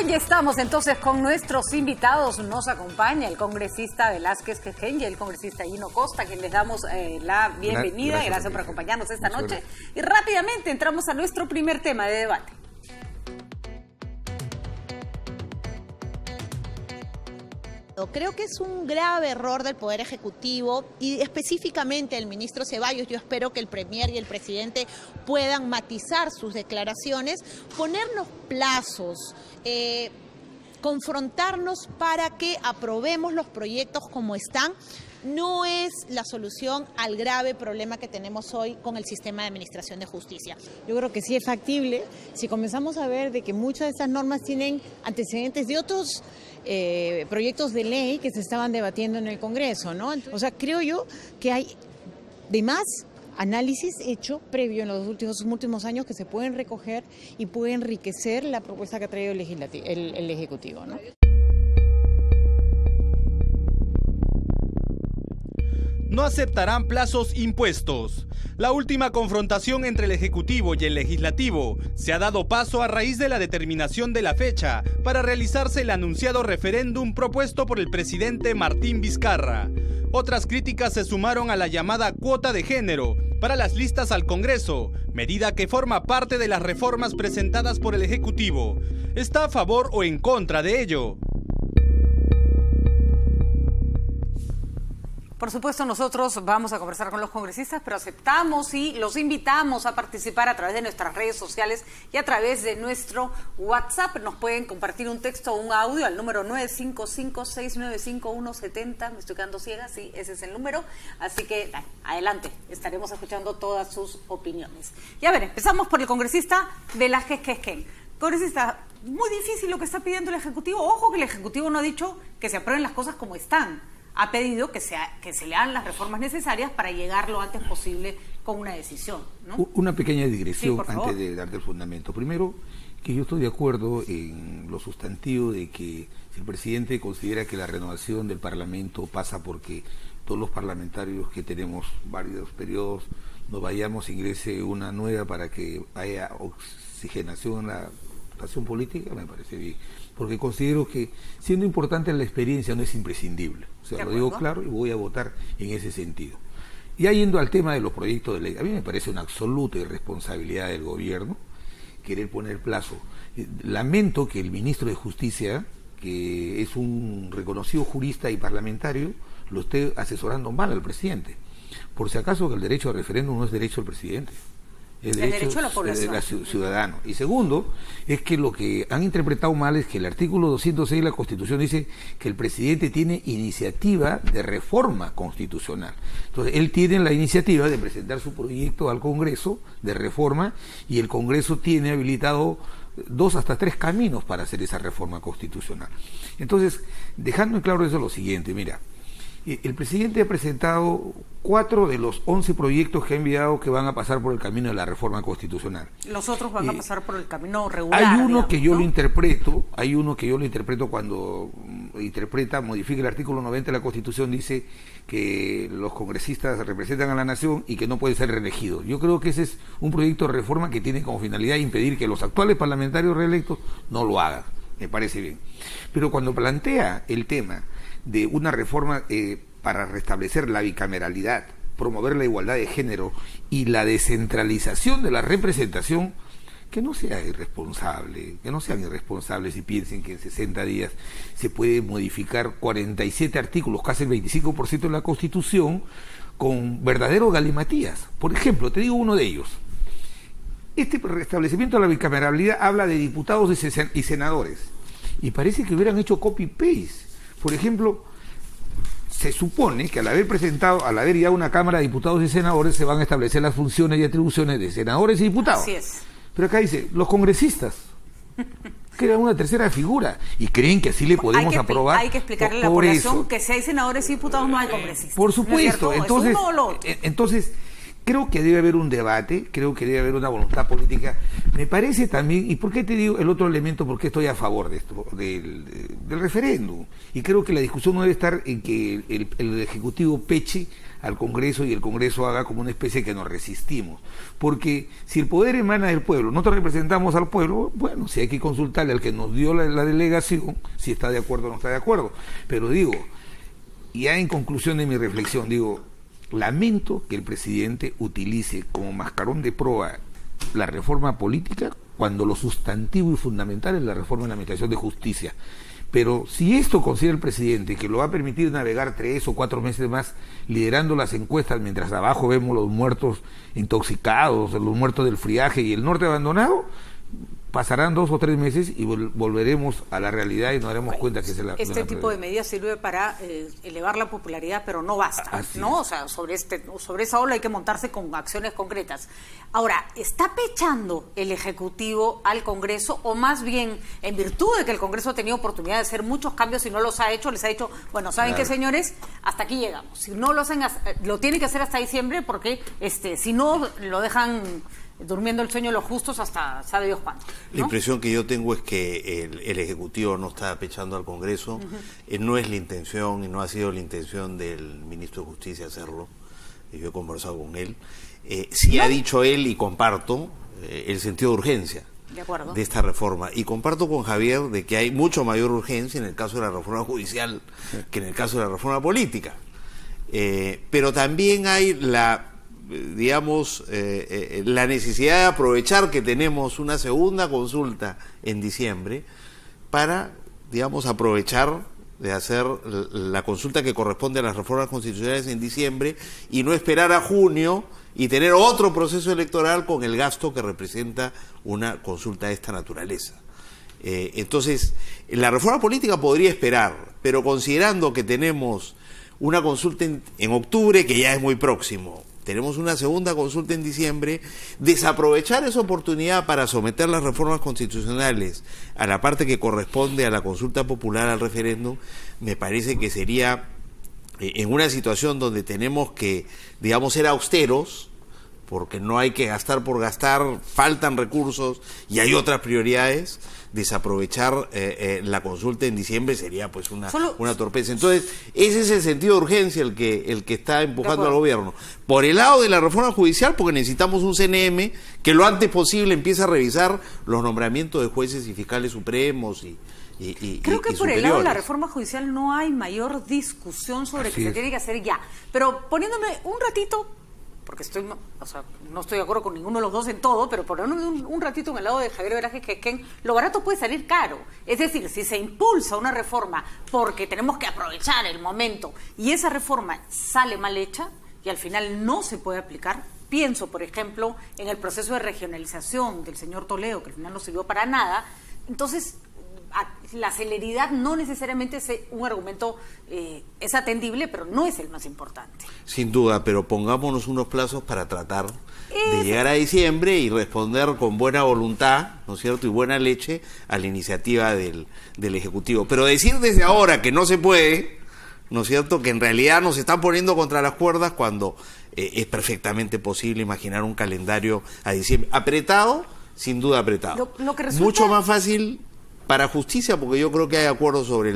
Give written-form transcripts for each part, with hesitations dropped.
bien, ya estamos entonces con nuestros invitados. Nos acompaña el congresista Velázquez Quején y el congresista Gino Costa, a quien les damos la bienvenida. Gracias por acompañarnos esta noche. Y rápidamente entramos a nuestro primer tema de debate. Creo que es un grave error del Poder Ejecutivo y específicamente el ministro Ceballos. Yo espero que el Premier y el presidente puedan matizar sus declaraciones, ponernos plazos, confrontarnos para que aprobemos los proyectos como están. No es la solución al grave problema que tenemos hoy con el sistema de administración de justicia. Yo creo que sí es factible si comenzamos a ver de que muchas de estas normas tienen antecedentes de otros proyectos de ley que se estaban debatiendo en el Congreso, ¿no? O sea, creo yo que hay de más análisis hecho previo en los últimos años que se pueden recoger y puede enriquecer la propuesta que ha traído el Ejecutivo, ¿no? No aceptarán plazos impuestos. La última confrontación entre el Ejecutivo y el Legislativo se ha dado paso a raíz de la determinación de la fecha para realizarse el anunciado referéndum propuesto por el presidente Martín Vizcarra. Otras críticas se sumaron a la llamada cuota de género para las listas al Congreso, medida que forma parte de las reformas presentadas por el Ejecutivo. ¿Está a favor o en contra de ello? Por supuesto, nosotros vamos a conversar con los congresistas, pero aceptamos y los invitamos a participar a través de nuestras redes sociales y a través de nuestro WhatsApp. Nos pueden compartir un texto o un audio al número 955-695-170. Me estoy quedando ciega, sí, ese es el número. Así que, adelante, estaremos escuchando todas sus opiniones. Y a ver, empezamos por el congresista Velázquez Quején. Congresista, muy difícil lo que está pidiendo el Ejecutivo. Ojo que el Ejecutivo no ha dicho que se aprueben las cosas como están. Ha pedido que se le hagan las reformas necesarias para llegar lo antes posible con una decisión, ¿no? Una pequeña digresión, sí, antes de darte el fundamento. Primero, que yo estoy de acuerdo en lo sustantivo de que si el presidente considera que la renovación del Parlamento pasa porque todos los parlamentarios que tenemos varios periodos nos vayamos, ingrese una nueva para que haya oxigenación en la votación política, me parece bien. Porque considero que, siendo importante la experiencia, no es imprescindible. O sea, lo digo claro y voy a votar en ese sentido. Ya yendo al tema de los proyectos de ley, a mí me parece una absoluta irresponsabilidad del gobierno querer poner plazo. Lamento que el ministro de Justicia, que es un reconocido jurista y parlamentario, lo esté asesorando mal al presidente. Por si acaso que el derecho al referéndum no es derecho del presidente. El derecho a la población. De ciudadano. Y segundo, es que lo que han interpretado mal es que el artículo 206 de la Constitución dice que el presidente tiene iniciativa de reforma constitucional. Entonces, él tiene la iniciativa de presentar su proyecto al Congreso de reforma y el Congreso tiene habilitado 2 hasta 3 caminos para hacer esa reforma constitucional. Entonces, dejando en claro eso lo siguiente, mira, el presidente ha presentado 4 de los 11 proyectos que ha enviado que van a pasar por el camino de la reforma constitucional. Los otros van a pasar por el camino regular. Hay uno, digamos, que yo, ¿no?, lo interpreto cuando modifica el artículo 90 de la Constitución, dice que los congresistas representan a la nación y que no pueden ser reelegidos. Yo creo que ese es un proyecto de reforma que tiene como finalidad impedir que los actuales parlamentarios reelectos no lo hagan. Me parece bien. Pero cuando plantea el tema de una reforma para restablecer la bicameralidad, promover la igualdad de género y la descentralización de la representación, que no sean irresponsables y piensen que en 60 días se puede modificar 47 artículos, casi el 25% de la Constitución, con verdadero galimatías. Por ejemplo, te digo uno de ellos. Este restablecimiento de la bicameralidad habla de diputados y senadores, y parece que hubieran hecho copy-paste. Por ejemplo, se supone que al haber ya una Cámara de Diputados y Senadores, se van a establecer las funciones y atribuciones de senadores y diputados. Así es. Pero acá dice, los congresistas, que era una tercera figura, y creen que así le podemos aprobar. Hay que explicarle a la población que si hay senadores y diputados no hay congresistas. Por supuesto. ¿No es cierto? Entonces, ¿es uno o lo otro? Entonces, creo que debe haber un debate, creo que debe haber una voluntad política. Me parece también, ¿y por qué te digo el otro elemento? Porque estoy a favor de esto, del referéndum. Y creo que la discusión no debe estar en que el Ejecutivo peche al Congreso y el Congreso haga como una especie que nos resistimos. Porque si el poder emana del pueblo, nosotros representamos al pueblo, bueno, si hay que consultarle al que nos dio la delegación, si está de acuerdo o no está de acuerdo. Pero digo, ya en conclusión de mi reflexión, digo, lamento que el presidente utilice como mascarón de proa la reforma política cuando lo sustantivo y fundamental es la reforma en la Administración de Justicia. Pero si esto considera el presidente que lo va a permitir navegar 3 o 4 meses más liderando las encuestas mientras abajo vemos los muertos intoxicados, los muertos del friaje y el norte abandonado, pasarán 2 o 3 meses y volveremos a la realidad y nos daremos cuenta que es la este tipo de medidas sirve para elevar la popularidad, pero no basta, ¿no? O sea, sobre esa ola hay que montarse con acciones concretas. Ahora, ¿está pechando el Ejecutivo al Congreso o más bien, en virtud de que el Congreso ha tenido oportunidad de hacer muchos cambios y no los ha hecho, les ha dicho, bueno, ¿saben qué, señores? Hasta aquí llegamos. Si no lo hacen, lo tienen que hacer hasta diciembre porque si no, lo dejan durmiendo el sueño de los justos hasta sabe Dios cuándo, ¿no? La impresión que yo tengo es que el Ejecutivo no está pechando al Congreso, no es la intención y no ha sido la intención del Ministro de Justicia hacerlo, yo he conversado con él, sí ha dicho él y comparto el sentido de urgencia de esta reforma, y comparto con Javier de que hay mucho mayor urgencia en el caso de la reforma judicial que en el caso de la reforma política, pero también hay la necesidad de aprovechar que tenemos una segunda consulta en diciembre para, aprovechar de hacer la consulta que corresponde a las reformas constitucionales en diciembre y no esperar a junio y tener otro proceso electoral con el gasto que representa una consulta de esta naturaleza. Entonces, la reforma política podría esperar, pero considerando que tenemos una consulta en octubre, que ya es muy próximo, tenemos una segunda consulta en diciembre, desaprovechar esa oportunidad para someter las reformas constitucionales a la parte que corresponde a la consulta popular, al referéndum, me parece que sería, en una situación donde tenemos que, ser austeros, porque no hay que gastar por gastar, faltan recursos y hay otras prioridades, desaprovechar la consulta en diciembre sería pues una torpeza. Entonces, ese es el sentido de urgencia el que está empujando al gobierno. Por el lado de la reforma judicial, porque necesitamos un CNM que lo antes posible empiece a revisar los nombramientos de jueces y fiscales supremos Creo que por el lado de la reforma judicial no hay mayor discusión sobre que se tiene que hacer ya. Pero poniéndome un ratito, porque no estoy de acuerdo con ninguno de los dos en todo, pero poniéndome un ratito en el lado de Javier Velázquez Quesquén, lo barato puede salir caro. Es decir, si se impulsa una reforma porque tenemos que aprovechar el momento y esa reforma sale mal hecha y al final no se puede aplicar, pienso, por ejemplo, en el proceso de regionalización del señor Toledo, que al final no sirvió para nada, entonces la celeridad no necesariamente es un argumento, es atendible, pero no es el más importante. Sin duda, pero pongámonos unos plazos para tratar de llegar a diciembre y responder con buena voluntad, ¿no es cierto?, y buena leche a la iniciativa del Ejecutivo. Pero decir desde ahora que no se puede, ¿no es cierto?, que en realidad nos están poniendo contra las cuerdas cuando es perfectamente posible imaginar un calendario a diciembre. Apretado, sin duda apretado. Lo que resulta... Mucho más fácil para justicia, porque yo creo que hay acuerdo sobre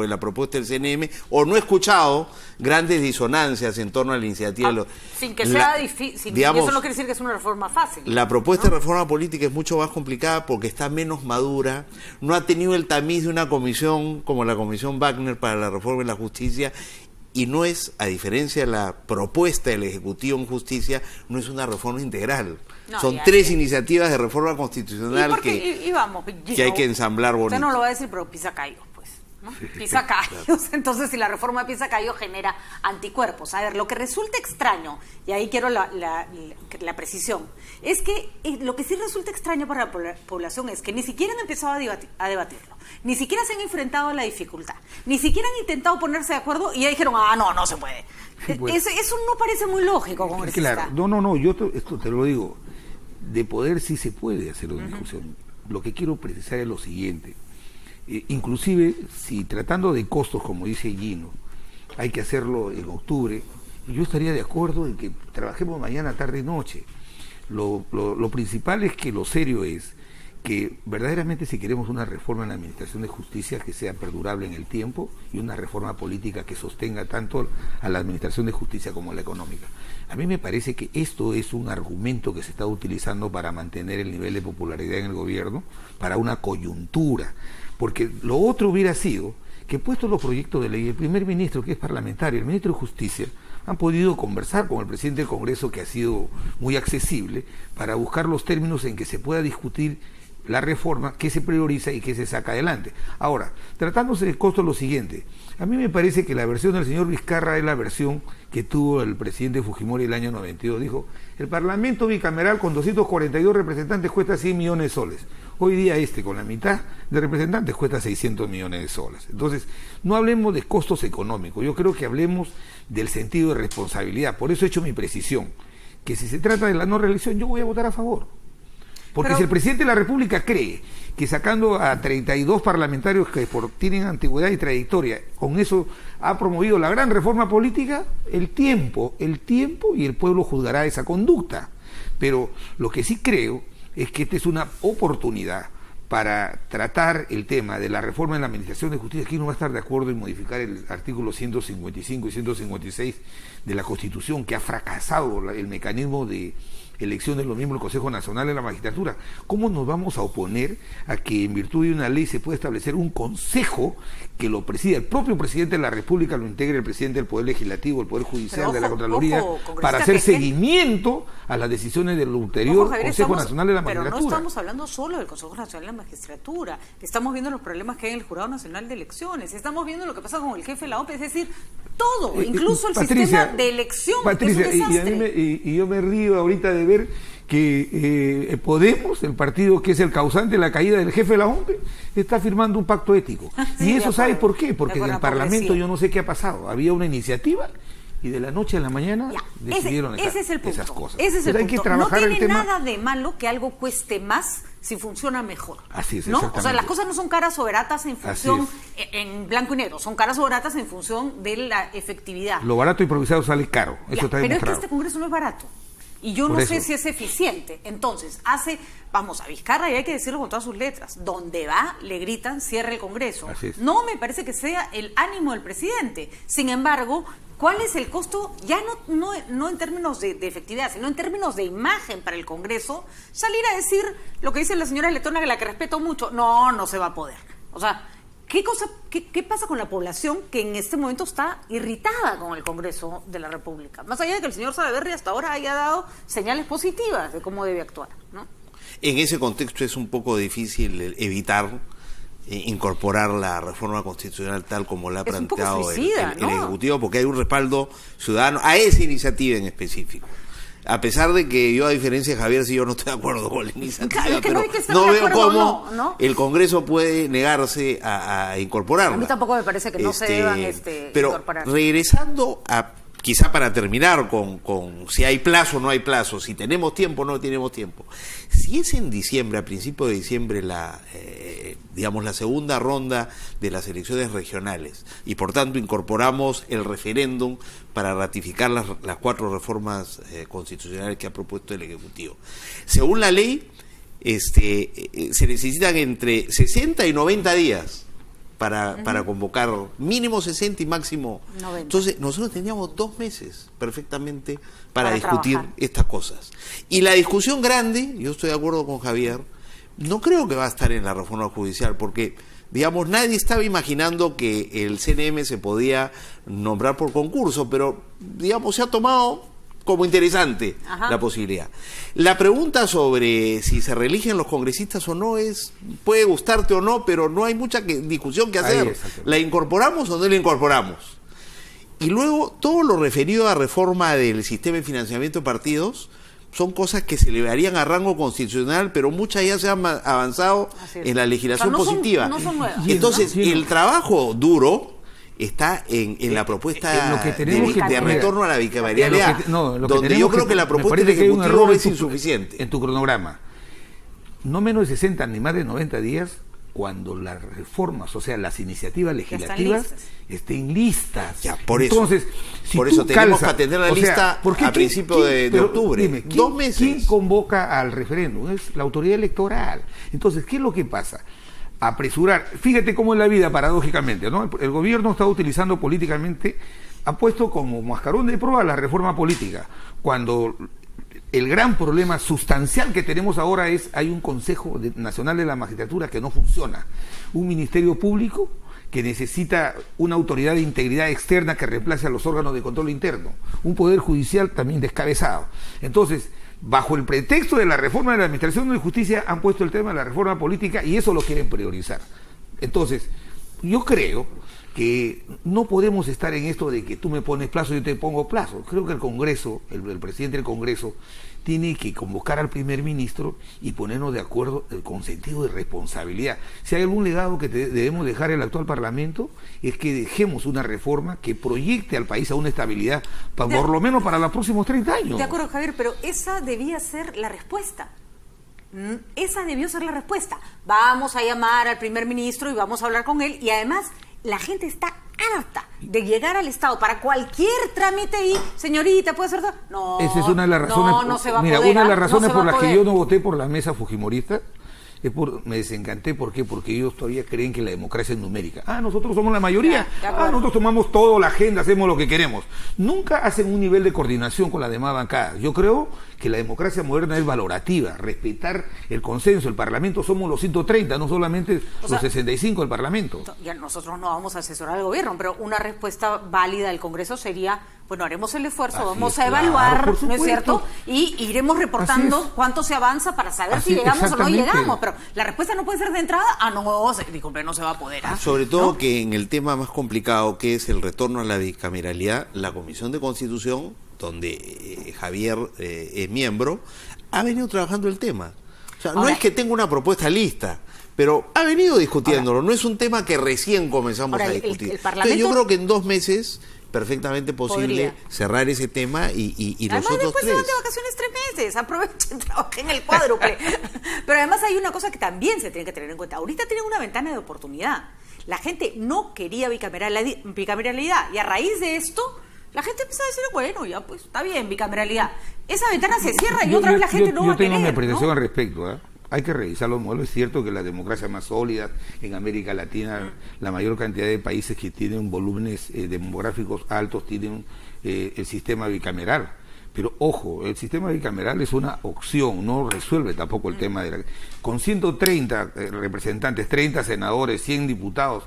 la propuesta del CNM, o no he escuchado grandes disonancias en torno a la iniciativa. Sin que sea difícil, y eso no quiere decir que es una reforma fácil. La propuesta de reforma política es mucho más complicada porque está menos madura, no ha tenido el tamiz de una comisión como la Comisión Wagner para la Reforma y la Justicia, y no es, a diferencia de la propuesta del Ejecutivo en Justicia, no es una reforma integral. No, son 3 iniciativas de reforma constitucional que hay que ensamblar bonito. Usted no lo va a decir, pero pisa callos, pues, ¿no? Pisa callos. Claro. Entonces, si la reforma pisa callos, genera anticuerpos. A ver, lo que resulta extraño, y ahí quiero la precisión, es que lo que sí resulta extraño para la población es que ni siquiera han empezado a debatirlo, ni siquiera se han enfrentado a la dificultad, ni siquiera han intentado ponerse de acuerdo y ya dijeron, no se puede. Bueno, eso no parece muy lógico, congresista. Claro, no, yo esto te lo digo. De poder sí se puede hacer una discusión. Lo que quiero precisar es lo siguiente. Inclusive, si tratando de costos, como dice Gino, hay que hacerlo en octubre, yo estaría de acuerdo en que trabajemos mañana, tarde y noche. Lo principal es que lo serio es que verdaderamente si queremos una reforma en la administración de justicia que sea perdurable en el tiempo y una reforma política que sostenga tanto a la administración de justicia como a la económica. A mí me parece que esto es un argumento que se está utilizando para mantener el nivel de popularidad en el gobierno, para una coyuntura, porque lo otro hubiera sido que puestos los proyectos de ley, el primer ministro, que es parlamentario, el ministro de Justicia, han podido conversar con el presidente del Congreso, que ha sido muy accesible, para buscar los términos en que se pueda discutir la reforma, que se prioriza y que se saca adelante. Ahora, tratándose de costo, lo siguiente, a mí me parece que la versión del señor Vizcarra es la versión que tuvo el presidente Fujimori el año 92. Dijo, el Parlamento bicameral con 242 representantes cuesta 100 millones de soles. Hoy día con la mitad de representantes cuesta 600 millones de soles. Entonces, no hablemos de costos económicos, yo creo que hablemos del sentido de responsabilidad. Por eso he hecho mi precisión, que si se trata de la no reelección, yo voy a votar a favor. Porque si el presidente de la República cree que sacando a 32 parlamentarios que tienen antigüedad y trayectoria, con eso ha promovido la gran reforma política, el tiempo y el pueblo juzgará esa conducta. Pero lo que sí creo es que esta es una oportunidad para tratar el tema de la reforma en la administración de justicia. Aquí no va a estar de acuerdo en modificar el artículo 155 y 156 de la Constitución, que ha fracasado el mecanismo de elección de los miembros del Consejo Nacional de la Magistratura. ¿Cómo nos vamos a oponer a que en virtud de una ley se pueda establecer un consejo que lo presida el propio presidente de la República, lo integre el presidente del Poder Legislativo, el Poder Judicial, de la Contraloría, para hacer seguimiento a las decisiones del ulterior Consejo Nacional de la Magistratura? Pero no estamos hablando solo del Consejo Nacional de la Magistratura, estamos viendo los problemas que hay en el Jurado Nacional de Elecciones, estamos viendo lo que pasa con el jefe de la OPE, es decir, todo, incluso el sistema de elección, Patricia, que es un desastre. y yo me río ahorita de ver que Podemos, el partido que es el causante de la caída del jefe de la OMPE, está firmando un pacto ético. Sí, y eso ¿sabe por qué? Porque en el Parlamento sí. Yo no sé qué ha pasado. Había una iniciativa y de la noche a la mañana decidieron ese es el punto. Esas cosas. Ese es el Pero punto. Hay que trabajar no tiene el tema. nada de malo que algo cueste más si funciona mejor. Así es, ¿no? exactamente. O sea, las cosas no son caras o baratas en función, en blanco y negro, son caras o baratas en función de la efectividad. Lo barato improvisado sale caro, eso está demostrado. Pero es que este Congreso no es barato. Y yo no sé si es eficiente. Entonces, vamos a Vizcarra y hay que decirlo con todas sus letras. Donde va, le gritan, cierre el Congreso. No me parece que sea el ánimo del presidente. Sin embargo, ¿cuál es el costo? Ya no en términos de efectividad, sino en términos de imagen para el Congreso. Salir a decir lo que dice la señora Letona, que la que respeto mucho. No se va a poder. O sea, ¿Qué pasa con la población que en este momento está irritada con el Congreso de la República? Más allá de que el señor Salaverry hasta ahora haya dado señales positivas de cómo debe actuar, ¿no? En ese contexto es un poco difícil evitar incorporar la reforma constitucional tal como la ha planteado el Ejecutivo, porque hay un respaldo ciudadano a esa iniciativa en específico. A pesar de que yo, a diferencia de Javier, sí yo no estoy de acuerdo con la iniciativa, claro, pero no veo cómo el Congreso puede negarse a incorporarla. A mí tampoco me parece que no se deban pero incorporar. Regresando a, quizá para terminar con si hay plazo o no hay plazo, si tenemos tiempo o no tenemos tiempo. Si es en diciembre, a principios de diciembre, la segunda ronda de las elecciones regionales, y por tanto incorporamos el referéndum para ratificar las 4 reformas constitucionales que ha propuesto el Ejecutivo. Según la ley, se necesitan entre 60 y 90 días para convocar, mínimo 60 y máximo 90. Entonces nosotros teníamos 2 meses perfectamente para discutir trabajar estas cosas. Y la discusión grande, yo estoy de acuerdo con Javier, no creo que va a estar en la reforma judicial, porque nadie estaba imaginando que el CNM se podía nombrar por concurso, pero se ha tomado como interesante la posibilidad. La pregunta sobre si se reeligen los congresistas o no puede gustarte o no, pero no hay mucha discusión que hacer. ¿La incorporamos o no la incorporamos? Y luego, todo lo referido a reforma del sistema de financiamiento de partidos son cosas que se le darían a rango constitucional, pero muchas ya se han avanzado en la legislación positiva. No son nuevas. Entonces, el trabajo duro está en la propuesta de retorno a la bicameralidad, donde yo creo que la propuesta del Ejecutivo es insuficiente. En tu cronograma, no menos de 60 ni más de 90 días, cuando las reformas, o sea, las iniciativas legislativas estén listas. Ya, por Entonces, eso. Si por eso tenemos que atender la lista a principios de octubre. Dime, 2 meses. ¿Quién convoca al referéndum? Es la autoridad electoral. Entonces, ¿qué es lo que pasa? Apresurar. Fíjate cómo es la vida, paradójicamente, ¿no? El gobierno está utilizando políticamente, ha puesto como mascarón de prueba la reforma política, cuando el gran problema sustancial que tenemos ahora es, hay un Consejo Nacional de la Magistratura que no funciona, un Ministerio Público que necesita una autoridad de integridad externa que reemplace a los órganos de control interno, un Poder Judicial también descabezado. Entonces, bajo el pretexto de la reforma de la Administración de Justicia, han puesto el tema de la reforma política y eso lo quieren priorizar. Entonces, yo creo que no podemos estar en esto de que tú me pones plazo y yo te pongo plazo. Creo que el Congreso, el presidente del Congreso, tiene que convocar al primer ministro y ponernos de acuerdo con sentido de responsabilidad. Si hay algún legado que debemos dejar el actual Parlamento, es que dejemos una reforma que proyecte al país a una estabilidad, por lo menos para los próximos 30 años. De acuerdo, Javier, pero esa debía ser la respuesta. Esa debió ser la respuesta. Vamos a llamar al primer ministro y vamos a hablar con él, y además la gente está harta de llegar al Estado para cualquier trámite y, señorita, ¿puede ser? No, esa es una de las razones. No se va a mira, poder. Una de las razones por las que poder. yo no voté por la mesa fujimorista me desencanté. ¿Por qué? Porque ellos todavía creen que la democracia es numérica. Nosotros somos la mayoría. Nosotros tomamos toda la agenda, hacemos lo que queremos. Nunca hacen un nivel de coordinación con las demás bancadas. Yo creo que la democracia moderna es valorativa, respetar el consenso. El Parlamento somos los 130, no solamente los 65 del Parlamento. Ya nosotros no vamos a asesorar al gobierno, pero una respuesta válida del Congreso sería, bueno, haremos el esfuerzo, vamos a evaluar, claro, ¿no es cierto? Y iremos reportando cuánto se avanza para saber si llegamos o no llegamos. Pero la respuesta no puede ser de entrada, disculpe, no se va a poder. Sobre todo, ¿no? Que en el tema más complicado, que es el retorno a la bicameralidad, la Comisión de Constitución, donde Javier es miembro, ha venido trabajando el tema. O sea, no es que tenga una propuesta lista, pero ha venido discutiéndolo. No es un tema que recién comenzamos a discutir. El Parlamento, entonces, yo creo que en 2 meses perfectamente posible cerrar ese tema y además, los otros después 3. se van de vacaciones 3 meses, aprovechen, trabajen el cuádruple. Pero además hay una cosa que también se tiene que tener en cuenta. Ahorita tienen una ventana de oportunidad. La gente no quería bicameralidad, y a raíz de esto la gente empieza a decir, bueno, ya pues está bien, bicameralidad. Esa ventana se cierra y otra vez la gente no va a querer. Yo tengo mi apreciación al respecto, Hay que revisar los modelos. Es cierto que la democracia más sólida en América Latina, la mayor cantidad de países que tienen volúmenes demográficos altos tienen el sistema bicameral. Pero ojo, el sistema bicameral es una opción, no resuelve tampoco el tema de con 130 representantes, 30 senadores, 100 diputados,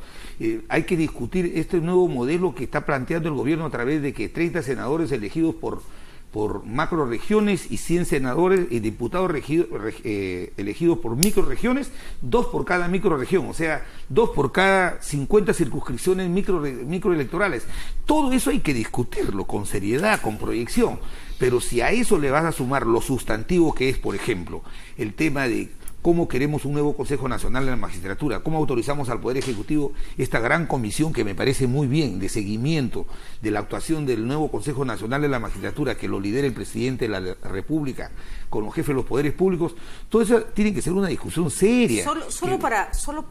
hay que discutir este nuevo modelo que está planteando el gobierno a través de que 30 senadores elegidos por macroregiones y 100 senadores y diputados elegidos por microregiones, 2 por cada microregión, o sea, 2 por cada 50 circunscripciones microelectorales. Todo eso hay que discutirlo con seriedad, con proyección, pero si a eso le vas a sumar lo sustantivo que es, por ejemplo, el tema de cómo queremos un nuevo Consejo Nacional de la Magistratura, cómo autorizamos al Poder Ejecutivo esta gran comisión que me parece muy bien, de seguimiento de la actuación del nuevo Consejo Nacional de la Magistratura, que lo lidera el presidente de la República, con los jefes de los poderes públicos. Todo eso tiene que ser una discusión seria. Solo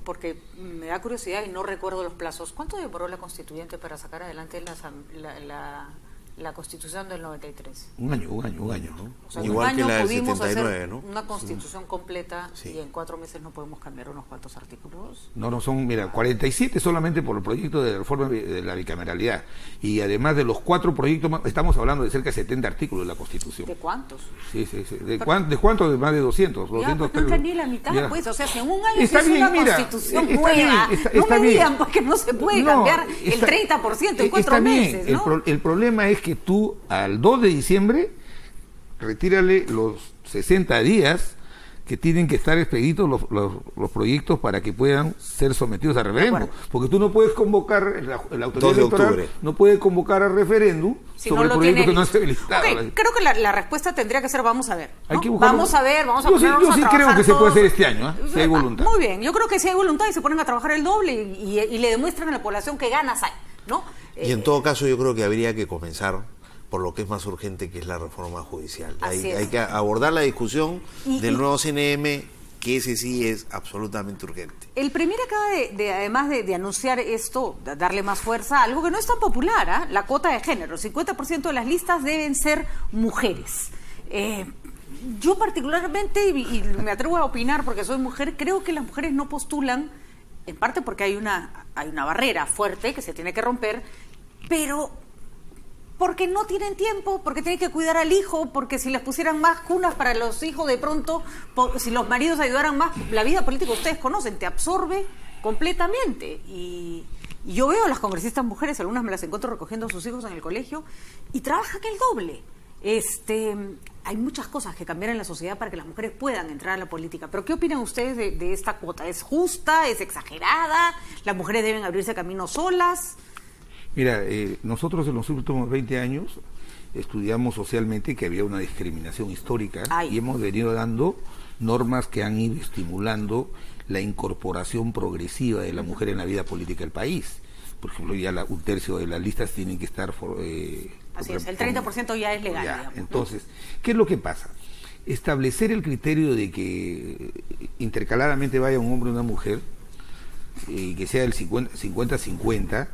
porque me da curiosidad y no recuerdo los plazos. ¿Cuánto demoró la Constituyente para sacar adelante la Constitución del 93? Un año, ¿no? O sea, igual que la del pudimos 79, hacer ¿no? una Constitución completa, sí. Y en 4 meses no podemos cambiar unos cuantos artículos. No son, 47 solamente por el proyecto de reforma de la bicameralidad. Y además de los 4 proyectos, estamos hablando de cerca de 70 artículos de la Constitución. ¿De cuántos? Sí. ¿De cuántos? De más de 200. Ya, pues no entendí la mitad, pues. O sea, si en un año está se hizo una Constitución nueva, no me digan pues que no se puede cambiar el 30% en 4 meses, ¿no? El problema es que tú al 2 de diciembre retírale los 60 días que tienen que estar expeditos los proyectos para que puedan ser sometidos a referéndum, porque tú no puedes convocar, la autoridad electoral no puede convocar a referéndum sobre el proyecto que no se ha listado. Creo que la respuesta tendría que ser vamos a ver, ¿no? Hay que buscar, vamos a ver, vamos a ponernos yo sí a trabajar creo que se puede todos. hacer este año, si hay voluntad. Muy bien, yo creo que si hay voluntad y se ponen a trabajar el doble y le demuestran a la población que ganas hay, ¿no? Y en todo caso yo creo que habría que comenzar por lo que es más urgente, que es la reforma judicial. Hay que abordar la discusión del nuevo CNM que ese sí es absolutamente urgente. El Premier acaba además de anunciar esto, de darle más fuerza a algo que no es tan popular, la cuota de género. 50% de las listas deben ser mujeres. Yo particularmente, y me atrevo a opinar porque soy mujer, creo que las mujeres no postulan, en parte porque hay una barrera fuerte que se tiene que romper, pero porque no tienen tiempo, porque tienen que cuidar al hijo, porque si les pusieran más cunas para los hijos, de pronto, si los maridos ayudaran más, la vida política ustedes conocen, te absorbe completamente. Y yo veo a las congresistas mujeres, algunas me las encuentro recogiendo a sus hijos en el colegio, y trabajan el doble. Hay muchas cosas que cambiar en la sociedad para que las mujeres puedan entrar a la política. Pero ¿qué opinan ustedes de esta cuota? ¿Es justa? ¿Es exagerada? ¿Las mujeres deben abrirse camino solas? Mira, nosotros en los últimos 20 años estudiamos socialmente que había una discriminación histórica y hemos venido dando normas que han ido estimulando la incorporación progresiva de la mujer en la vida política del país. Por ejemplo, ya un tercio de las listas tienen que estar... Así es, el 30% ya es legal. Ya, entonces, ¿qué es lo que pasa? Establecer el criterio de que intercaladamente vaya un hombre y una mujer, y que sea el 50-50,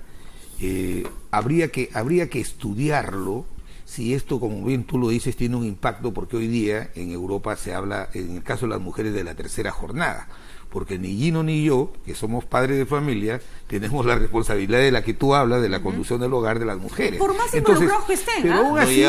habría que estudiarlo, si esto, como bien tú lo dices, tiene un impacto, porque hoy día en Europa se habla, en el caso de las mujeres, de la tercera jornada, porque ni Gino ni yo, que somos padres de familia, tenemos la responsabilidad de la que tú hablas, de la conducción del hogar de las mujeres. Por más involucrados que estén, pero aún así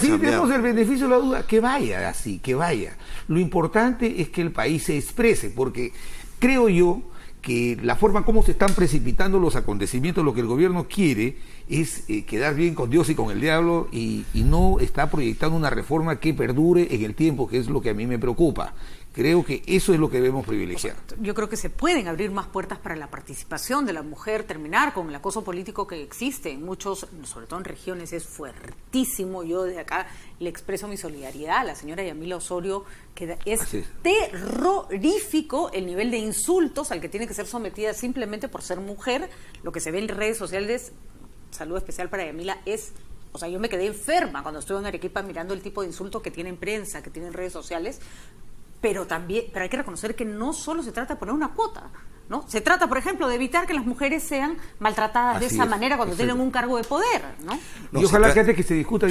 no tenemos el beneficio de la duda, que vaya así, que vaya. Lo importante es que el país se exprese, porque creo yo que la forma como se están precipitando los acontecimientos, lo que el gobierno quiere es quedar bien con Dios y con el diablo, y no está proyectando una reforma que perdure en el tiempo, que es lo que a mí me preocupa. Creo que eso es lo que debemos privilegiar. Yo creo que se pueden abrir más puertas para la participación de la mujer, terminar con el acoso político que existe en muchos, sobre todo en regiones, es fuertísimo. Yo desde acá le expreso mi solidaridad a la señora Yamila Osorio, que es terrorífico el nivel de insultos al que tiene que ser sometida simplemente por ser mujer. Lo que se ve en redes sociales, saludo especial para Yamila, o sea, yo me quedé enferma cuando estuve en Arequipa mirando el tipo de insultos que tiene en prensa, que tiene en redes sociales. Pero hay que reconocer que no solo se trata de poner una cuota, ¿no? Se trata, por ejemplo, de evitar que las mujeres sean maltratadas de esa manera cuando tienen un cargo de poder, ¿no? Y ojalá que antes que se discuta,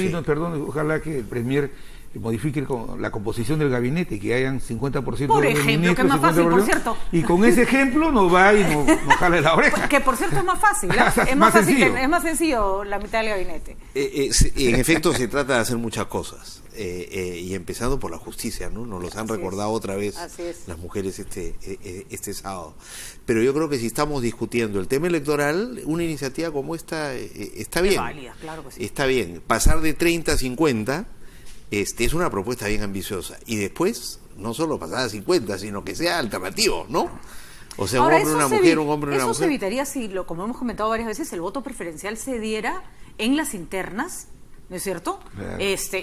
ojalá que el Premier modifique la composición del gabinete, que hayan 50% por de ejemplo, que es más fácil, por cierto. Y con ese ejemplo nos va y nos jala la oreja. Que por cierto es más fácil, es más sencillo la mitad del gabinete. En efecto, se trata de hacer muchas cosas. Y empezando por la justicia, ¿no? Nos los han recordado otra vez las mujeres este sábado. Pero yo creo que si estamos discutiendo el tema electoral, una iniciativa como esta está bien. Válida, claro que sí. Está bien. Pasar de 30 a 50 es una propuesta bien ambiciosa. Y después, no solo pasar a 50, sino que sea alternativo, ¿no? O sea, ahora, un hombre, una mujer, un hombre, una mujer. Eso se evitaría si, como hemos comentado varias veces, el voto preferencial se diera en las internas, ¿no es cierto? Claro.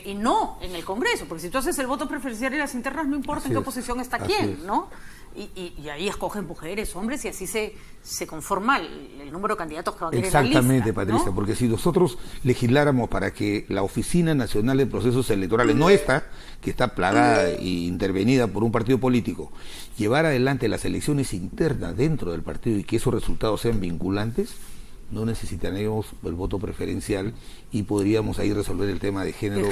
Y no en el Congreso, porque si tú haces el voto preferencial en las internas, no importa en qué posición está quién, ¿no? Y ahí escogen mujeres, hombres, y así se conforma el número de candidatos que van a ir en la lista. Exactamente, Patricia, ¿no? Porque si nosotros legisláramos para que la Oficina Nacional de Procesos Electorales, no esta, que está plagada e intervenida por un partido político, llevar adelante las elecciones internas dentro del partido y que esos resultados sean vinculantes, no necesitaríamos el voto preferencial y podríamos ahí resolver el tema de género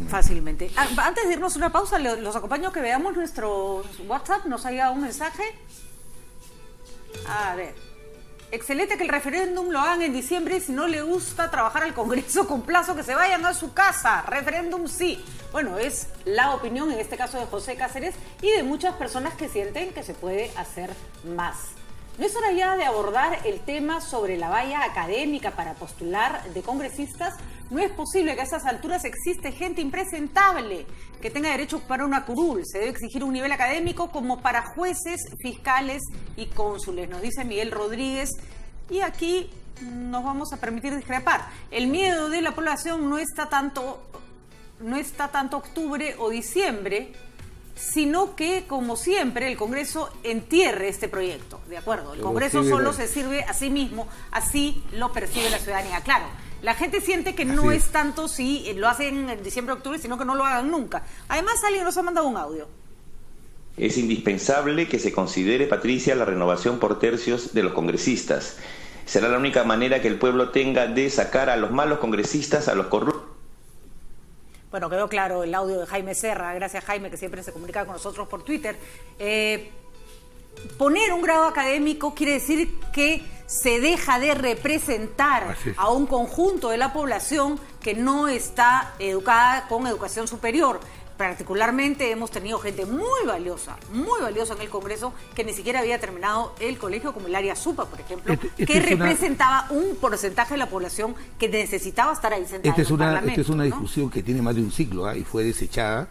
fácilmente. Antes de irnos a una pausa, los acompaño a que veamos nuestro WhatsApp. Nos ha llegado un mensaje. A ver. Excelente que el referéndum lo hagan en diciembre. Si no le gusta trabajar al Congreso con plazo, que se vayan a su casa. Referéndum sí. Bueno, es la opinión en este caso de José Cáceres y de muchas personas que sienten que se puede hacer más. ¿No es hora ya de abordar el tema sobre la valla académica para postular de congresistas? No es posible que a esas alturas existe gente impresentable que tenga derecho a ocupar una curul. Se debe exigir un nivel académico como para jueces, fiscales y cónsules, nos dice Miguel Rodríguez. Y aquí nos vamos a permitir discrepar. El miedo de la población no está tanto octubre o diciembre, sino que, como siempre, el Congreso entierre este proyecto, ¿de acuerdo? El Congreso solo se sirve a sí mismo, así lo percibe la ciudadanía. Claro, la gente siente que no es tanto si lo hacen en diciembre o octubre, sino que no lo hagan nunca. Además, alguien nos ha mandado un audio. Es indispensable que se considere, Patricia, la renovación por tercios de los congresistas. Será la única manera que el pueblo tenga de sacar a los malos congresistas, a los corruptos. Bueno, quedó claro el audio de Jaime Serra. Gracias, Jaime, que siempre se comunica con nosotros por Twitter. Poner un grado académico quiere decir que se deja de representar a un conjunto de la población que no está educada con educación superior. Particularmente hemos tenido gente muy valiosa en el Congreso que ni siquiera había terminado el colegio, como Hilaria Supa, por ejemplo, que representaba un porcentaje de la población que necesitaba estar ahí sentada en el Parlamento. Esta es una ¿no? discusión que tiene más de un ciclo, y fue desechada.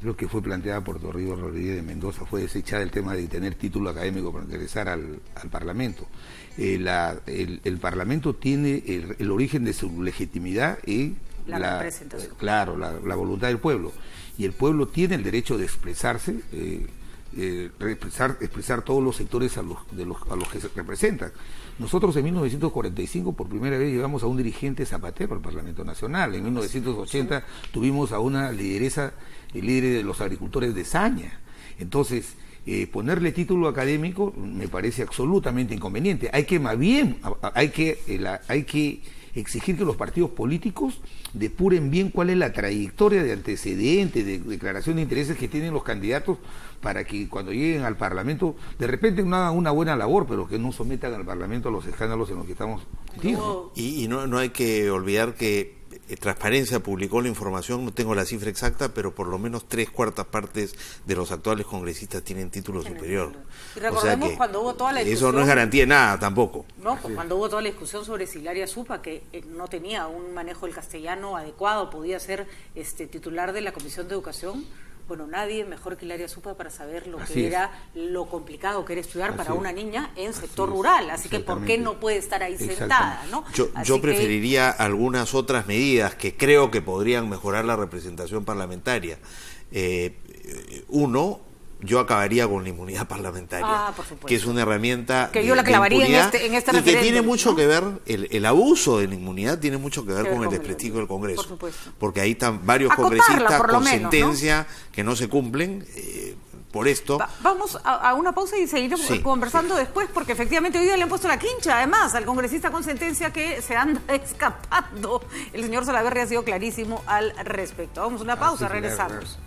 Creo que fue planteada por Torrijos Rodríguez de Mendoza, fue desechada el tema de tener título académico para ingresar al Parlamento. El Parlamento tiene el origen de su legitimidad en la representación. Claro, la voluntad del pueblo. Y el pueblo tiene el derecho de expresarse, expresar todos los sectores a los que se representan. Nosotros en 1945 por primera vez llegamos a un dirigente zapatero al Parlamento Nacional. En 1980 tuvimos a una lideresa, el líder de los agricultores de Saña. Entonces, ponerle título académico me parece absolutamente inconveniente. Hay que exigir que los partidos políticos depuren bien cuál es la trayectoria de antecedentes, de declaración de intereses que tienen los candidatos, para que cuando lleguen al Parlamento de repente no hagan una buena labor, pero que no sometan al Parlamento a los escándalos en los que estamos metidos. Y no hay que olvidar que Transparencia publicó la información, no tengo la cifra exacta, pero por lo menos 3/4 partes de los actuales congresistas tienen título superior. Y recordemos, o sea, cuando hubo toda la discusión, eso no es garantía de nada tampoco. No, pues cuando hubo toda la discusión sobre si Hilaria Supa, que no tenía un manejo del castellano adecuado, podía ser titular de la Comisión de Educación. Bueno, nadie mejor que Hilaria Supa para saber lo complicado que era estudiar para una niña en sector rural. Así que, ¿por qué no puede estar ahí sentada? ¿No? Yo preferiría algunas otras medidas que creo que podrían mejorar la representación parlamentaria. Yo acabaría con la inmunidad parlamentaria, que es una herramienta que yo la clavaría en este referéndum, y que tiene mucho que ver, el abuso de la inmunidad tiene mucho que ver con el desprestigio del Congreso, porque ahí están varios congresistas con sentencia que no se cumplen por esto. Vamos a una pausa y seguiremos conversando después, porque efectivamente hoy día le han puesto la quincha, además, al congresista con sentencia que se anda escapando. El señor Salaverry ha sido clarísimo al respecto. Vamos a una pausa, regresamos.